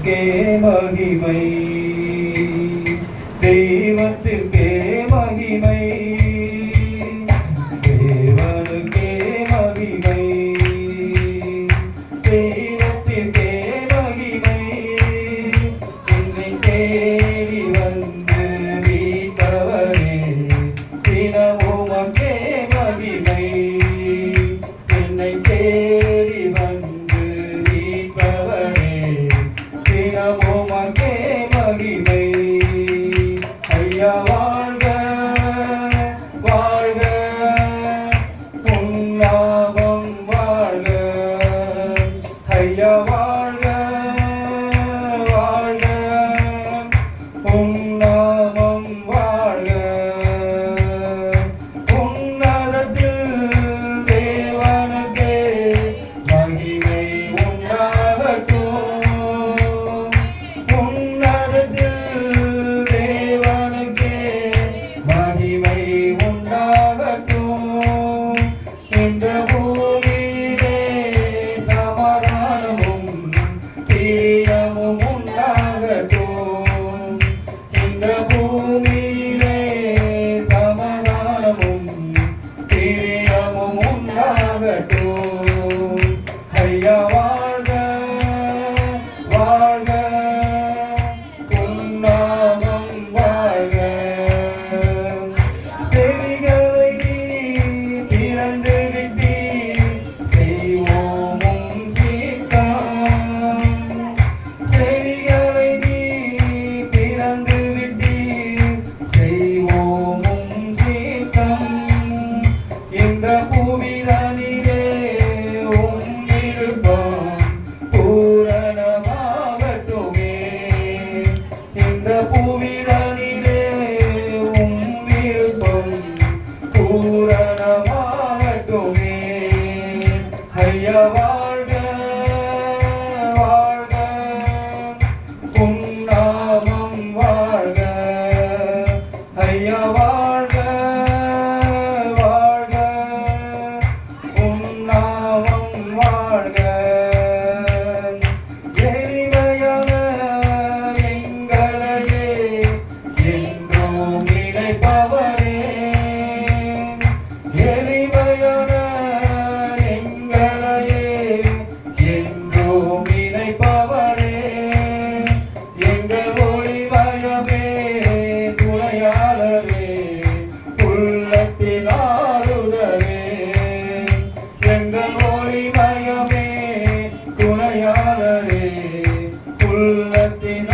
தெய்வத்திற்கே மகிமை, தெய்வத்திற்கே மகிமை, தேவனுக்கே மகிமை, தெய்வத்திற்கே மகிமை. என்னை தேடி வந்து மீட்பவரே, தினமும் அங்கே மகிமை. என்னை தேடி வந்து மீட்பவரே, தினமும் அங்கே மகிமை. ஐயா வாழ்க வாழ்க, உன் நாமம் வாழ்க. ஐயா வாழ்க வாழ்க, உன் நாமம் வாழ்க. உன்னதத்தில் தேவனுக்கே மகிமை உண்டாகட்டும். உன்னதத்தில் தேவனுக்கே மகிமை உண்டாகட்டும். இந்த பூமியிலே சமாதானமும் பிரியமும் உண்டாகட்டும். இந்த பூமியிலே சமாதானமும் பிரியமும் உண்டாகட்டும். ஐயா வாழ்க வாழ்க, உன் நாமம் வாழ்க. செவிகளை நீ திறந்து விட்டீர், செய்வோமும் சீர்காம். செவிகளை நீ திறந்து விட்டீர், செய்வோமும் சீர்காம். இந்த பூவிதனிலே உம் விருப்பம் பூரணமாகட்டுமே. இந்த பூவிதனிலே உம் விருப்பம் பூரணமாகட்டுமே. ஐயா வாழ்க வாழ்க, உன் நாமம் வாழ்க. ஐயா வாழ்க வாழ்க, உன் நாமம் வாழ்க. எளிமையான எங்களையே என்றும் நினைப்பவரே, எளிமையான எங்களையே என்றும் நினைப்பவரே. எங்கள் ஒளிமயமே துணையாளரே, உள்ளத்தின் ஆறுதலே. எங்கள் ஒளிமயமே துணையாளரே, உள்ளத்தின்